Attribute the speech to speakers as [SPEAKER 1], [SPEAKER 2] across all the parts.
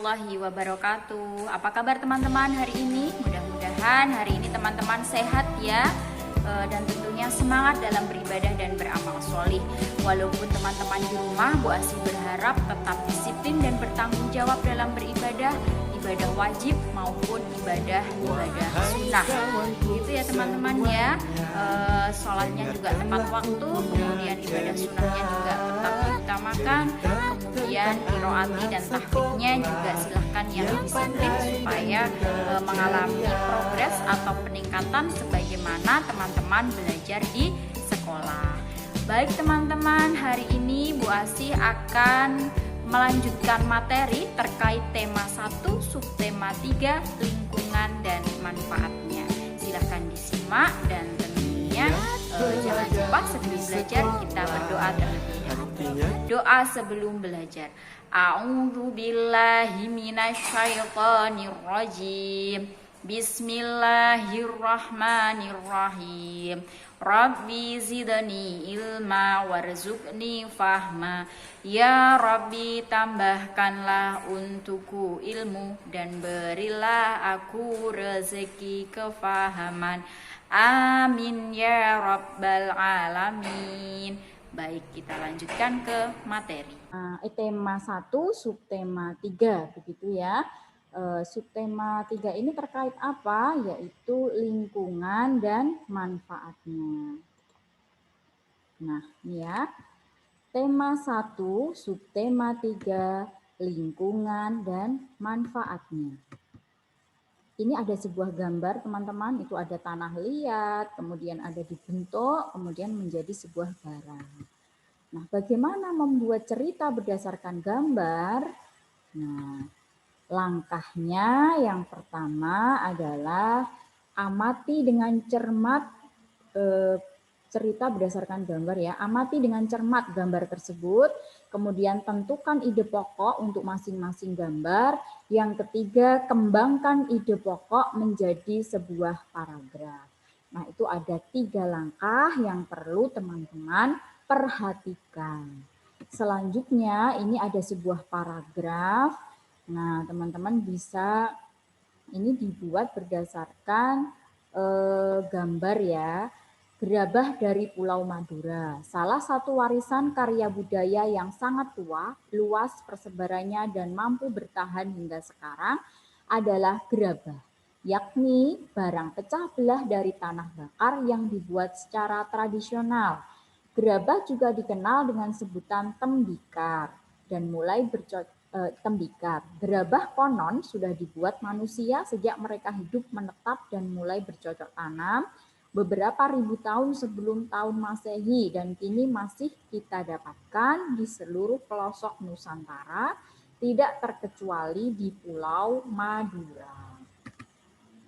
[SPEAKER 1] warahmatullahi wabarakatuh. Apa kabar teman-teman hari ini? Mudah-mudahan hari ini teman-teman sehat ya, dan tentunya semangat dalam beribadah dan beramal solih. Walaupun teman-teman di rumah, Bu Asih berharap tetap disiplin dan bertanggung jawab dalam beribadah, ibadah wajib maupun ibadah sunnah. Gitu ya teman-teman ya. Sholatnya juga tepat waktu, kemudian ibadah sunnahnya juga tetap diutamakan, kemudian qiraati dan tahfidnya juga silahkan yang disiplin supaya mengalami progres atau peningkatan sebagaimana teman-teman belajar di sekolah. Baik teman-teman, hari ini Bu Asih akan melanjutkan materi terkait tema 1, subtema 3, lingkungan dan manfaatnya. Silahkan disimak dan tentunya jangan lupa sebelum belajar kita berdoa terlebih dahulu. Doa sebelum belajar. A'udzu billahi minasyaitonir rajim. Bismillahirrahmanirrahim. Rabbi zidni ilma warzuqni fahma. Ya Rabbi, tambahkanlah untukku ilmu dan berilah aku rezeki kefahaman. Amin ya Rabbal alamin. Baik, kita lanjutkan ke materi. Tema 1, subtema 3, begitu ya. Subtema 3 ini terkait apa? Yaitu lingkungan dan manfaatnya. Nah, ini ya. Tema 1, subtema 3, lingkungan dan manfaatnya. Ini ada sebuah gambar teman-teman, itu ada tanah liat, kemudian ada dibentuk, kemudian menjadi sebuah barang. Nah, bagaimana membuat cerita berdasarkan gambar? Nah, langkahnya yang pertama adalah amati dengan cermat cerita berdasarkan gambar ya. Amati dengan cermat gambar tersebut, kemudian tentukan ide pokok untuk masing-masing gambar. Yang ketiga, kembangkan ide pokok menjadi sebuah paragraf. Nah, itu ada 3 langkah yang perlu teman-teman perhatikan. Selanjutnya, ini ada sebuah paragraf. Nah, teman-teman bisa ini dibuat berdasarkan gambar ya. Gerabah dari Pulau Madura, salah satu warisan karya budaya yang sangat tua, luas persebarannya dan mampu bertahan hingga sekarang adalah gerabah, yakni barang pecah belah dari tanah bakar yang dibuat secara tradisional. Gerabah juga dikenal dengan sebutan tembikar dan mulai tembikar. Gerabah konon sudah dibuat manusia sejak mereka hidup menetap dan mulai bercocok tanam beberapa ribu tahun sebelum tahun Masehi dan kini masih kita dapatkan di seluruh pelosok Nusantara, tidak terkecuali di Pulau Madura.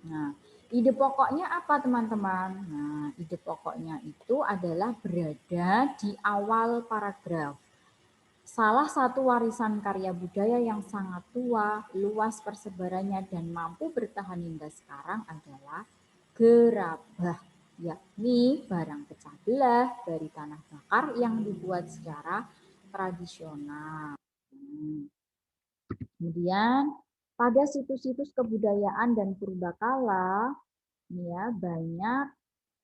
[SPEAKER 1] Nah, ide pokoknya apa teman-teman? Nah, ide pokoknya itu adalah berada di awal paragraf. Salah satu warisan karya budaya yang sangat tua, luas persebarannya dan mampu bertahan hingga sekarang adalah gerabah, yakni barang pecah belah dari tanah bakar yang dibuat secara tradisional. Kemudian pada situs-situs kebudayaan dan purbakala ya, banyak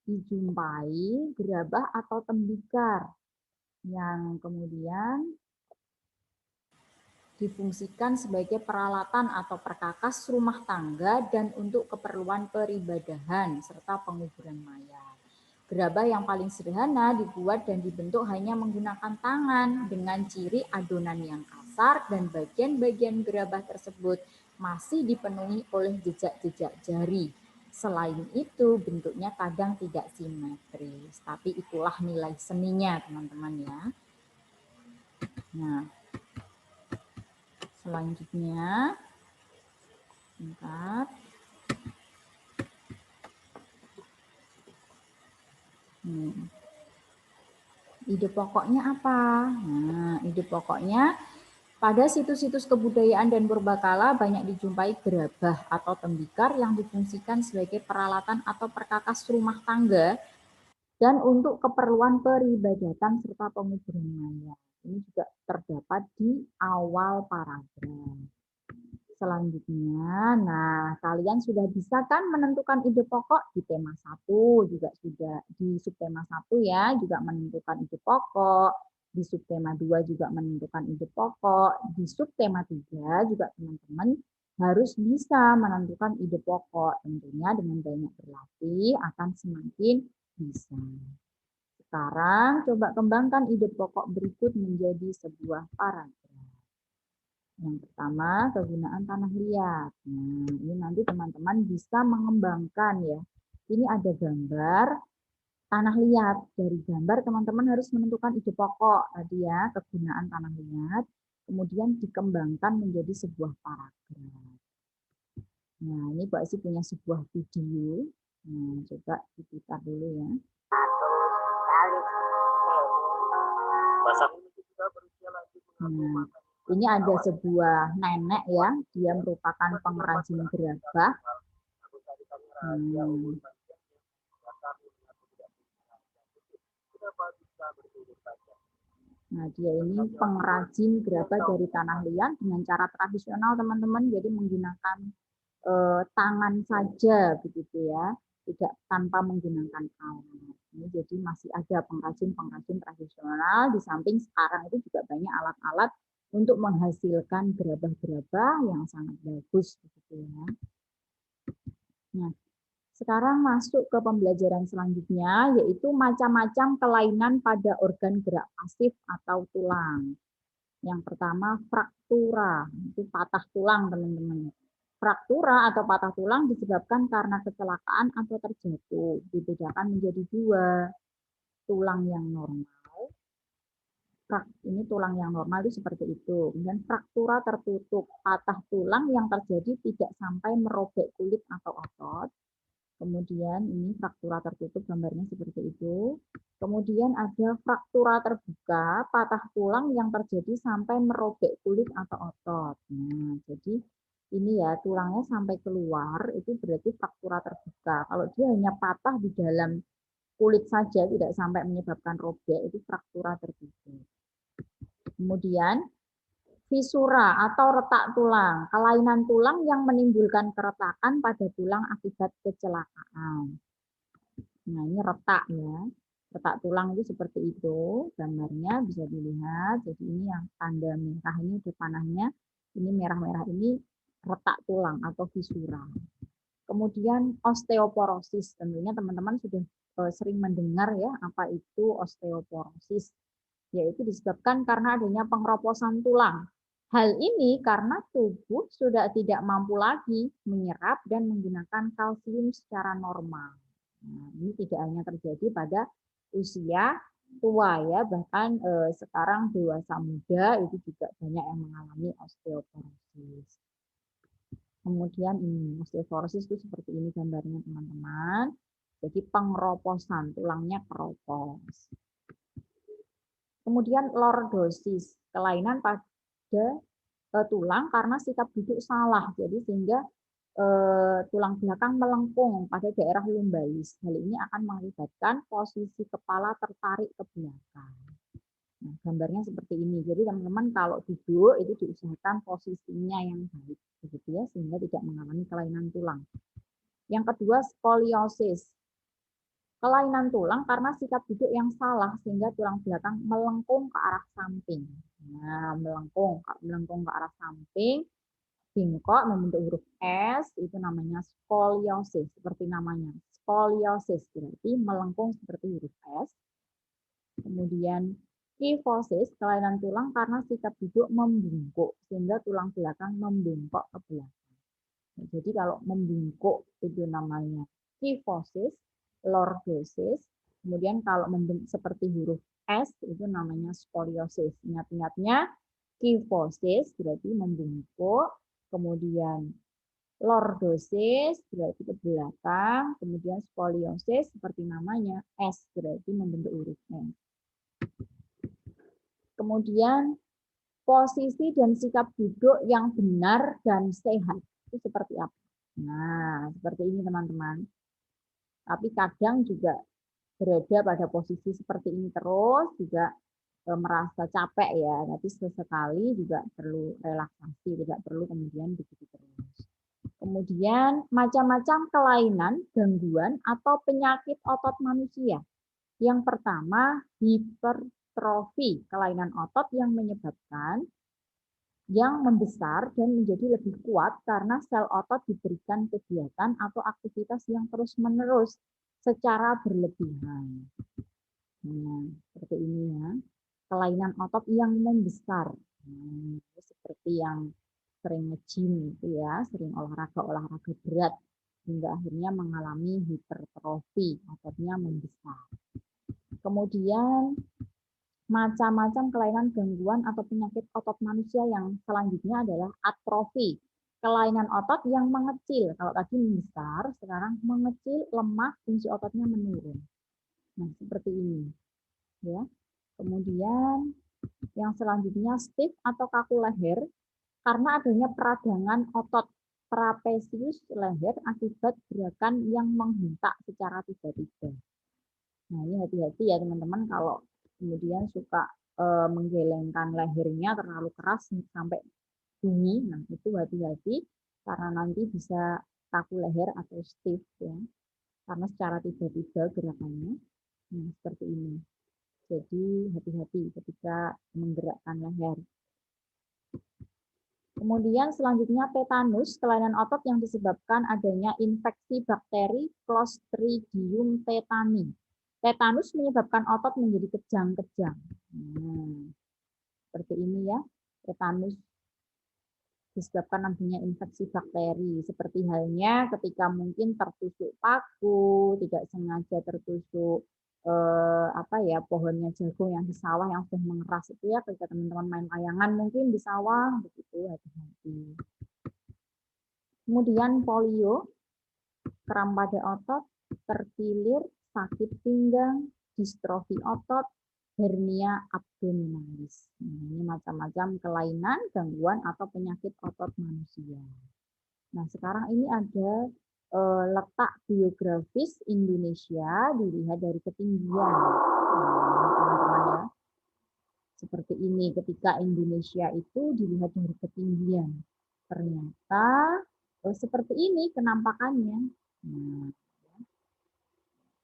[SPEAKER 1] dijumpai gerabah atau tembikar yang kemudian difungsikan sebagai peralatan atau perkakas rumah tangga dan untuk keperluan peribadahan serta penguburan mayat. Gerabah yang paling sederhana dibuat dan dibentuk hanya menggunakan tangan dengan ciri adonan yang kasar dan bagian-bagian gerabah tersebut masih dipenuhi oleh jejak-jejak jari. Selain itu bentuknya kadang tidak simetris, tapi itulah nilai seninya teman-teman ya. Nah, selanjutnya, bentar. Ide pokoknya apa? Nah, ide pokoknya pada situs-situs kebudayaan dan purbakala banyak dijumpai gerabah atau tembikar yang difungsikan sebagai peralatan atau perkakas rumah tangga dan untuk keperluan peribadatan serta penguburan mayat. Ini juga terdapat di awal paragraf. Selanjutnya, nah kalian sudah bisa kan menentukan ide pokok di tema 1, juga sudah di subtema 1 ya, juga menentukan ide pokok, di subtema 2 juga menentukan ide pokok, di subtema 3 juga teman-teman harus bisa menentukan ide pokok. Tentunya dengan banyak berlatih akan semakin bisa. Sekarang coba kembangkan ide pokok berikut menjadi sebuah paragraf. Yang pertama, kegunaan tanah liat. Nah, ini nanti teman-teman bisa mengembangkan ya. Ini ada gambar tanah liat. Dari gambar teman-teman harus menentukan ide pokok tadi ya, kegunaan tanah liat. Kemudian dikembangkan menjadi sebuah paragraf. Nah, ini Mbak Esi punya sebuah video. Nah, coba diputar dulu ya. Nah, ini ada sebuah nenek ya, dia merupakan pengrajin gerabah. Nah, dia ini pengrajin gerabah dari tanah liat dengan cara tradisional, teman-teman. Jadi menggunakan tangan saja, begitu ya, tidak tanpa menggunakan alat. Ini jadi masih ada pengrajin-pengrajin tradisional. Di samping sekarang itu juga banyak alat-alat untuk menghasilkan gerabah-gerabah yang sangat bagus, begitu ya. Nah, sekarang masuk ke pembelajaran selanjutnya, yaitu macam-macam kelainan pada organ gerak pasif atau tulang. Yang pertama, fraktura, itu patah tulang, teman-teman. Fraktura atau patah tulang disebabkan karena kecelakaan atau terjatuh. Dibedakan menjadi dua, tulang yang normal. Ini tulang yang normal itu seperti itu. Kemudian fraktura tertutup, patah tulang yang terjadi tidak sampai merobek kulit atau otot. Kemudian ini fraktura tertutup, gambarnya seperti itu. Kemudian ada fraktura terbuka, patah tulang yang terjadi sampai merobek kulit atau otot. Nah, jadi ini ya, tulangnya sampai keluar, itu berarti fraktura terbuka. Kalau dia hanya patah di dalam kulit saja, tidak sampai menyebabkan robek, itu fraktura tertutup. Kemudian fisura atau retak tulang, kelainan tulang yang menimbulkan keretakan pada tulang akibat kecelakaan. Nah, ini retak ya. Retak tulang itu seperti itu, gambarnya bisa dilihat. Jadi ini yang tanda merah ini di panahnya, ini merah-merah ini retak tulang atau fisura. Kemudian osteoporosis, tentunya teman-teman sudah sering mendengar ya apa itu osteoporosis, yaitu disebabkan karena adanya pengeroposan tulang. Hal ini karena tubuh sudah tidak mampu lagi menyerap dan menggunakan kalsium secara normal. Nah, ini tidak hanya terjadi pada usia tua ya, bahkan sekarang dewasa muda itu juga banyak yang mengalami osteoporosis. Kemudian ini osteoporosis itu seperti ini gambarnya teman-teman. Jadi pengeroposan, tulangnya keropos. Kemudian lordosis, kelainan pada tulang karena sikap duduk salah, jadi sehingga tulang belakang melengkung pada daerah lumbalis. Hal ini akan mengakibatkan posisi kepala tertarik ke belakang. Nah, gambarnya seperti ini. Jadi teman-teman kalau duduk itu diusahakan posisinya yang baik, begitu ya, sehingga tidak mengalami kelainan tulang. Yang kedua, skoliosis. Kelainan tulang karena sikap duduk yang salah sehingga tulang belakang melengkung ke arah samping. Nah, melengkung ke arah samping, bengkok membentuk huruf S, itu namanya skoliosis, seperti namanya. Skoliosis berarti melengkung seperti huruf S. Kemudian kifosis, kelainan tulang karena sikap duduk membungkuk sehingga tulang belakang membengkok ke belakang. Nah, jadi kalau membungkuk itu namanya kifosis. Lordosis, kemudian kalau seperti huruf S itu namanya skoliosis. Ingat-ingatnya, kifosis berarti membungkuk, kemudian lordosis berarti ke belakang, kemudian skoliosis seperti namanya, S berarti membentuk huruf S. Kemudian posisi dan sikap duduk yang benar dan sehat itu seperti apa? Nah, seperti ini teman-teman. Tapi kadang juga berada pada posisi seperti ini terus juga merasa capek ya, tapi sesekali juga perlu relaksasi, tidak perlu kemudian begitu terus. Kemudian macam-macam kelainan, gangguan, atau penyakit otot manusia. Yang pertama, hipertrofi, kelainan otot yang menyebabkan yang membesar dan menjadi lebih kuat karena sel otot diberikan kegiatan atau aktivitas yang terus-menerus secara berlebihan. Nah, seperti ini ya. Kelainan otot yang membesar. Seperti yang sering nge-gym itu ya, sering olahraga berat hingga akhirnya mengalami hipertrofi, ototnya membesar. Kemudian macam-macam kelainan, gangguan atau penyakit otot manusia yang selanjutnya adalah atrofi. Kelainan otot yang mengecil. Kalau tadi membesar, sekarang mengecil, lemah, fungsi ototnya menurun. Nah, seperti ini. Ya. Kemudian yang selanjutnya stiff atau kaku leher karena adanya peradangan otot trapesius leher akibat gerakan yang menghentak secara tiba-tiba. Nah, ini hati-hati ya teman-teman kalau kemudian suka menggelengkan lehernya terlalu keras sampai bunyi. Nah, itu hati-hati karena nanti bisa kaku leher atau stiff ya. Karena secara tiba-tiba gerakannya. Nah, seperti ini. Jadi hati-hati ketika menggerakkan leher. Kemudian selanjutnya tetanus, kelainan otot yang disebabkan adanya infeksi bakteri Clostridium tetani. Tetanus menyebabkan otot menjadi kejang-kejang. Seperti ini ya, tetanus disebabkan adanya infeksi bakteri. Seperti halnya ketika mungkin tertusuk paku, tidak sengaja tertusuk pohonnya jagung yang di sawah yang sudah mengeras itu ya, ketika teman-teman main layangan mungkin di sawah begitu, hati-hati. Kemudian polio, kram pada otot, terkilir, sakit pinggang, distrofi otot, hernia abdominalis. Nah, ini macam-macam kelainan, gangguan atau penyakit otot manusia. Nah, sekarang ini ada letak geografis Indonesia dilihat dari ketinggian. Teman-teman ya. Seperti ini, ketika Indonesia itu dilihat dari ketinggian. Ternyata seperti ini penampakannya. Nah,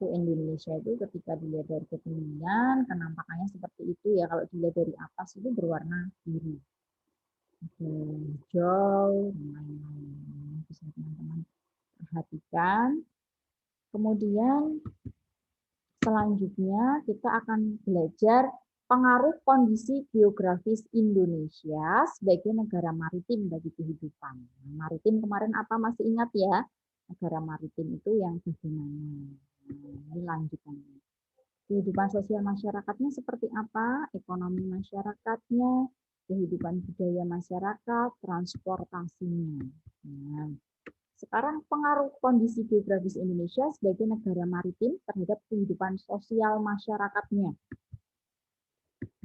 [SPEAKER 1] Indonesia itu ketika dilihat dari ketinggian, penampakannya seperti itu ya. Kalau dilihat dari atas itu berwarna biru. Hijau, dan lain-lain. Bisa teman-teman perhatikan. Kemudian selanjutnya kita akan belajar pengaruh kondisi geografis Indonesia sebagai negara maritim bagi kehidupan. Maritim kemarin apa masih ingat ya? Negara maritim itu yang bagaimana? Ini lanjutannya. Kehidupan sosial masyarakatnya seperti apa? Ekonomi masyarakatnya, kehidupan budaya masyarakat, transportasinya. Nah, sekarang pengaruh kondisi geografis Indonesia sebagai negara maritim terhadap kehidupan sosial masyarakatnya.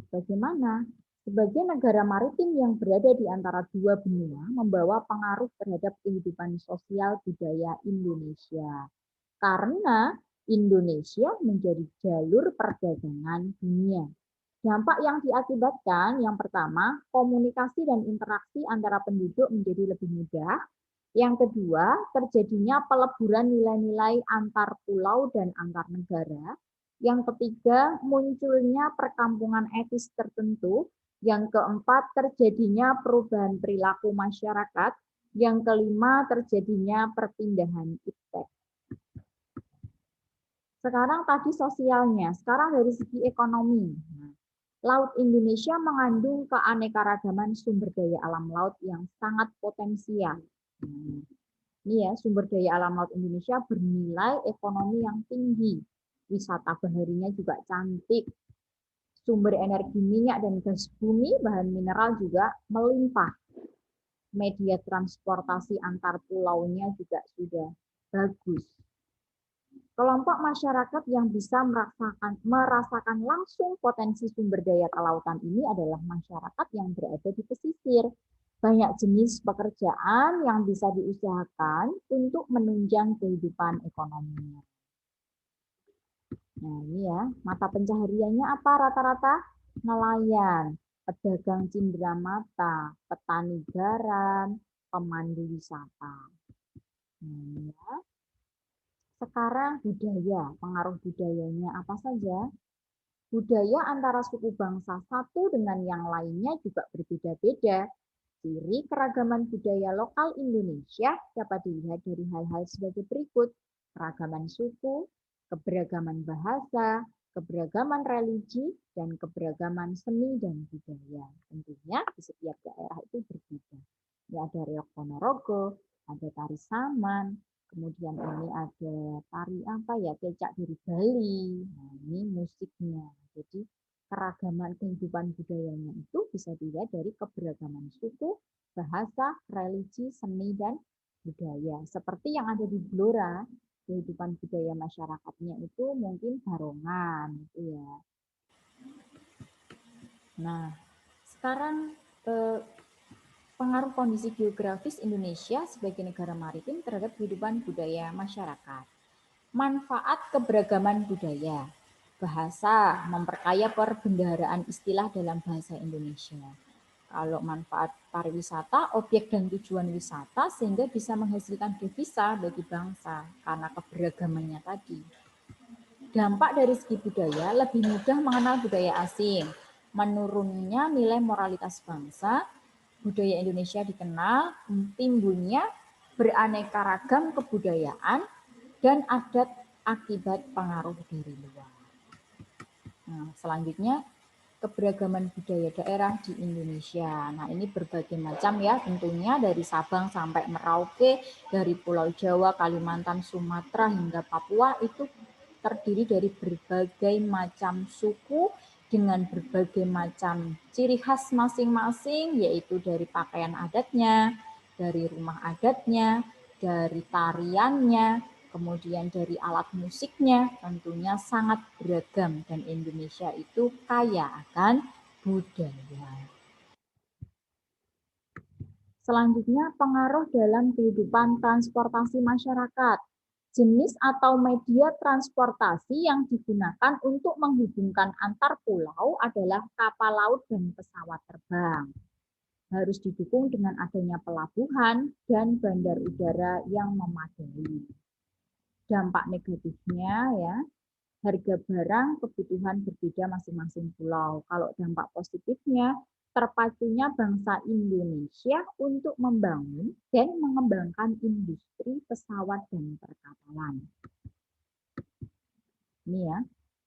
[SPEAKER 1] Bagaimana? Sebagai negara maritim yang berada di antara dua benua membawa pengaruh terhadap kehidupan sosial budaya Indonesia. Karena Indonesia menjadi jalur perdagangan dunia. Dampak yang diakibatkan yang pertama, komunikasi dan interaksi antara penduduk menjadi lebih mudah. Yang kedua, terjadinya peleburan nilai-nilai antar pulau dan antar negara. Yang ketiga, munculnya perkampungan etis tertentu. Yang keempat, terjadinya perubahan perilaku masyarakat. Yang kelima, terjadinya perpindahan iptek. Sekarang tadi sosialnya, sekarang dari segi ekonomi. Laut Indonesia mengandung keanekaragaman sumber daya alam laut yang sangat potensial. Ini ya, sumber daya alam laut Indonesia bernilai ekonomi yang tinggi. Wisata baharinya juga cantik. Sumber energi minyak dan gas bumi, bahan mineral juga melimpah. Media transportasi antar pulaunya juga sudah bagus. Kelompok masyarakat yang bisa merasakan langsung potensi sumber daya kelautan ini adalah masyarakat yang berada di pesisir. Banyak jenis pekerjaan yang bisa diusahakan untuk menunjang kehidupan ekonominya. Nah, ini ya, mata pencahariannya apa rata-rata? nelayan, pedagang cindramata, petani garam, pemandu wisata. Nah, sekarang budaya, pengaruh budayanya apa saja? Budaya antara suku bangsa satu dengan yang lainnya juga berbeda-beda. Ciri keragaman budaya lokal Indonesia dapat dilihat dari hal-hal sebagai berikut: keragaman suku, keberagaman bahasa, keberagaman religi, dan keberagaman seni dan budaya. Tentunya di setiap daerah itu berbeda. Ya, ada reok Ponorogo, ada tari Saman, kemudian ini ada tari apa ya, kecak dari Bali. Nah, ini musiknya. Jadi keragaman kehidupan budayanya itu bisa dilihat dari keberagaman suku, bahasa, religi, seni, dan budaya. Seperti yang ada di Blora, kehidupan budaya masyarakatnya itu mungkin barongan, gitu ya. Nah, sekarang pengaruh kondisi geografis Indonesia sebagai negara maritim terhadap kehidupan budaya masyarakat. Manfaat keberagaman budaya. Bahasa memperkaya perbendaharaan istilah dalam bahasa Indonesia. Kalau manfaat pariwisata, objek dan tujuan wisata sehingga bisa menghasilkan devisa bagi bangsa karena keberagamannya tadi. Dampak dari segi budaya lebih mudah mengenal budaya asing, menurunnya nilai moralitas bangsa, budaya Indonesia dikenal, timbulnya beraneka ragam kebudayaan dan adat akibat pengaruh dari luar. Nah, selanjutnya keberagaman budaya daerah di Indonesia. Nah, ini berbagai macam ya, tentunya dari Sabang sampai Merauke, dari Pulau Jawa, Kalimantan, Sumatera hingga Papua itu terdiri dari berbagai macam suku dengan berbagai macam ciri khas masing-masing, yaitu dari pakaian adatnya, dari rumah adatnya, dari tariannya, kemudian dari alat musiknya, tentunya sangat beragam dan Indonesia itu kaya akan budaya. Selanjutnya, pengaruh dalam kehidupan transportasi masyarakat. Jenis atau media transportasi yang digunakan untuk menghubungkan antar pulau adalah kapal laut dan pesawat terbang. Harus didukung dengan adanya pelabuhan dan bandar udara yang memadai. Dampak negatifnya ya, harga barang kebutuhan berbeda masing-masing pulau. Kalau dampak positifnya, terpacunya bangsa Indonesia untuk membangun dan mengembangkan industri pesawat dan perkapalan. Ini ya,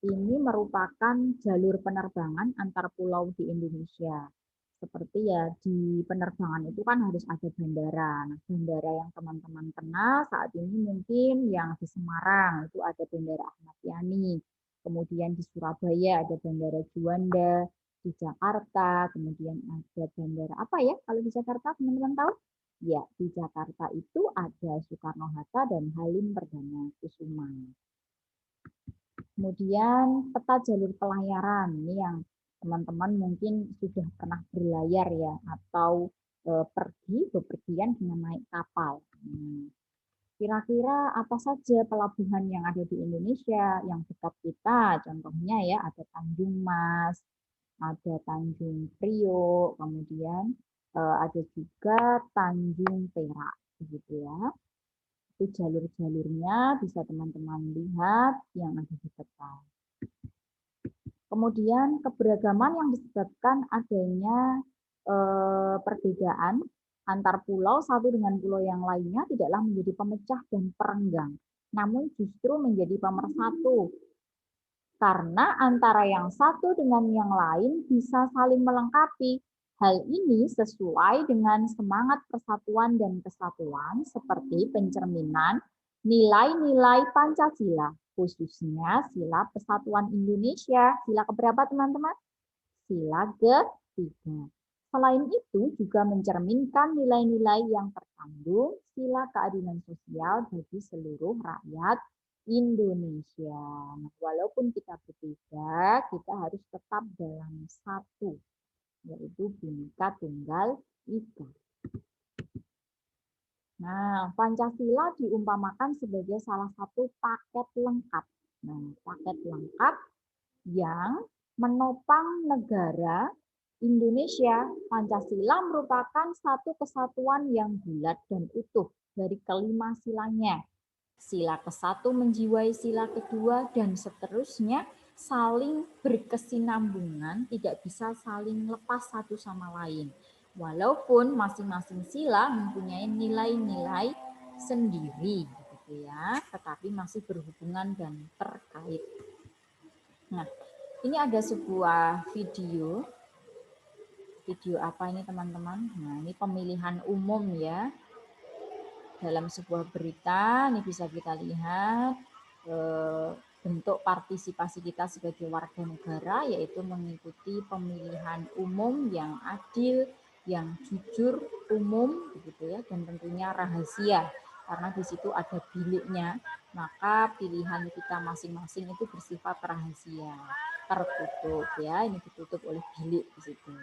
[SPEAKER 1] ini merupakan jalur penerbangan antar pulau di Indonesia. Seperti ya di penerbangan itu kan harus ada bandara. Nah, bandara yang teman-teman kenal saat ini mungkin yang di Semarang itu ada Bandara Ahmad Yani. Kemudian di Surabaya ada Bandara Juanda, di Jakarta, kemudian ada bandara apa ya? Kalau di Jakarta teman-teman tahu? Ya, di Jakarta itu ada Soekarno-Hatta dan Halim Perdana Kusuma. Kemudian peta jalur pelayaran, ini yang teman-teman mungkin sudah pernah berlayar ya, atau pergi bepergian dengan naik kapal. Kira-kira apa saja pelabuhan yang ada di Indonesia yang dekat kita? Contohnya ya ada Tanjung Mas, ada Tanjung Priok, kemudian ada juga Tanjung Perak, begitu ya. Itu jalur-jalurnya bisa teman-teman lihat yang ada di peta. Kemudian keberagaman yang disebabkan adanya perbedaan antar pulau satu dengan pulau yang lainnya tidaklah menjadi pemecah dan perenggang, namun justru menjadi pemersatu. Karena antara yang satu dengan yang lain bisa saling melengkapi. Hal ini sesuai dengan semangat persatuan dan kesatuan seperti pencerminan nilai-nilai Pancasila, khususnya sila persatuan Indonesia. Sila keberapa teman-teman? Sila ketiga. Selain itu juga mencerminkan nilai-nilai yang terkandung sila keadilan sosial bagi seluruh rakyat Indonesia. Nah, walaupun kita berbeda, kita harus tetap dalam satu, yaitu Bhinneka Tunggal Ika. Nah, Pancasila diumpamakan sebagai salah satu paket lengkap. Nah, paket lengkap yang Menopang negara Indonesia, Pancasila merupakan satu kesatuan yang bulat dan utuh dari kelima silanya. Sila ke-1 menjiwai sila kedua dan seterusnya, saling berkesinambungan, tidak bisa saling lepas satu sama lain. Walaupun masing-masing sila mempunyai nilai-nilai sendiri, gitu ya, tetapi masih berhubungan dan terkait. Nah, ini ada sebuah video. Video apa ini teman-teman? Nah, ini pemilihan umum ya. Dalam sebuah berita, ini bisa kita lihat bentuk partisipasi kita sebagai warga negara, yaitu mengikuti pemilihan umum yang adil, yang jujur, umum, begitu ya, dan tentunya rahasia. Karena di situ ada biliknya, maka pilihan kita masing-masing itu bersifat rahasia, tertutup ya, ini ditutup oleh bilik di situ.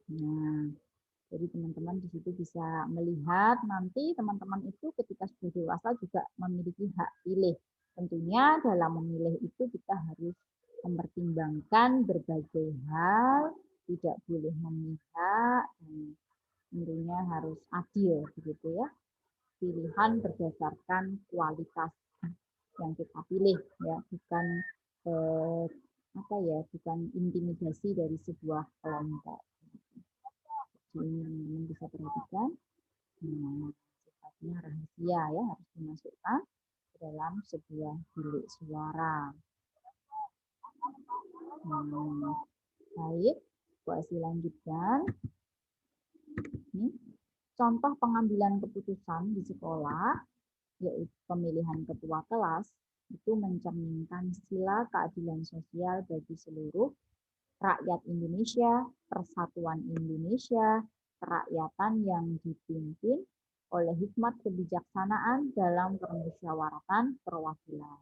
[SPEAKER 1] Nah, jadi teman-teman di situ bisa melihat nanti teman-teman itu ketika sudah dewasa juga memiliki hak pilih. Tentunya dalam memilih itu kita harus mempertimbangkan berbagai hal, tidak boleh memihak, dan tentunya harus adil begitu ya. Pilihan berdasarkan kualitas yang kita pilih ya, bukan bukan intimidasi dari sebuah kelompok. Ini teman-teman bisa perhatikan. Nah, sifatnya rahasia ya, harus dimasukkan ke dalam sebuah bilik suara. Baik, saya lanjutkan. Ini contoh pengambilan keputusan di sekolah, yaitu pemilihan ketua kelas, itu mencerminkan sila keadilan sosial bagi seluruh rakyat Indonesia, persatuan Indonesia, kerakyatan yang dipimpin oleh hikmat kebijaksanaan dalam permusyawaratan perwakilan,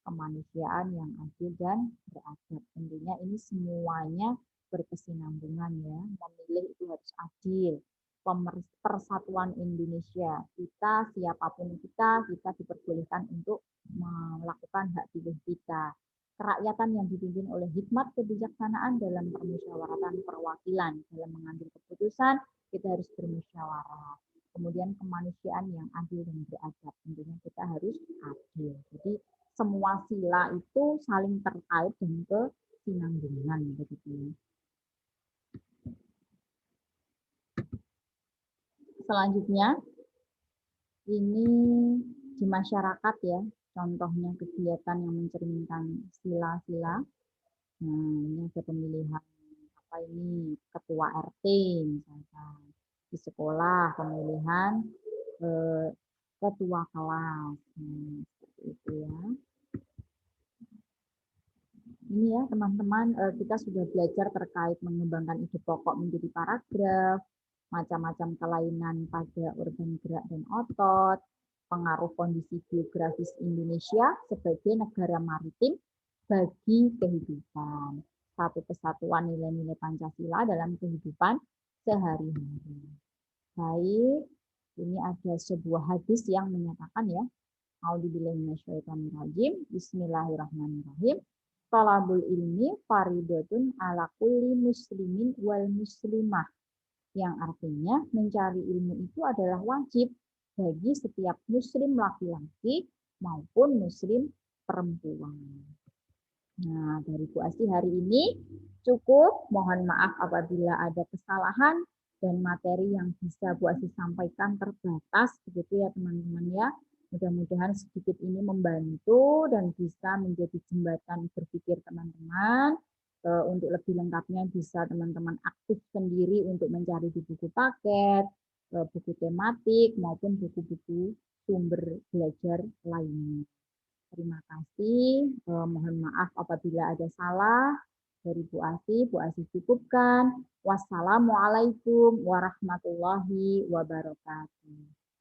[SPEAKER 1] kemanusiaan yang adil dan beradab. Tentunya ini semuanya berkesinambungan ya. Memilih itu harus adil. Persatuan Indonesia, kita siapapun kita diperbolehkan untuk melakukan hak pilih kita. Kerakyatan yang dipimpin oleh hikmat kebijaksanaan dalam permusyawaratan perwakilan. Dalam mengambil keputusan, kita harus bermusyawarah. Kemudian kemanusiaan yang adil dan beradab. Tentunya kita harus adil. Jadi semua sila itu saling terkait dan kesinambungan begitu. Selanjutnya, ini di masyarakat ya, contohnya kegiatan yang mencerminkan sila-sila. Nah, ini ada pemilihan apa ini ketua RT misalkan di sekolah, pemilihan ketua kelas, seperti itu ya. Ini ya teman-teman, kita sudah belajar terkait mengembangkan ide pokok menjadi paragraf, macam-macam kelainan pada organ gerak dan otot, pengaruh kondisi geografis Indonesia sebagai negara maritim bagi kehidupan. Satu kesatuan nilai-nilai Pancasila dalam kehidupan sehari-hari. Baik, ini ada sebuah hadis yang menyatakan ya, A'udzubillahiminasyaitonirrajim, Bismillahirrahmanirrahim. Talabul ilmi faridatun ala kulli muslimin wal muslimah. Yang artinya mencari ilmu itu adalah wajib bagi setiap muslim laki-laki maupun muslim perempuan. Nah, dari Bu Asti hari ini cukup. Mohon maaf apabila ada kesalahan dan materi yang bisa Bu Asti sampaikan terbatas, begitu ya teman-teman ya. Mudah-mudahan sedikit ini membantu dan bisa menjadi jembatan berpikir teman-teman. Untuk lebih lengkapnya bisa teman-teman aktif sendiri untuk mencari di buku paket, buku tematik, maupun buku-buku sumber belajar lainnya. Terima kasih. Mohon maaf apabila ada salah dari Bu Asi. Bu Asi cukupkan. Wassalamualaikum warahmatullahi wabarakatuh.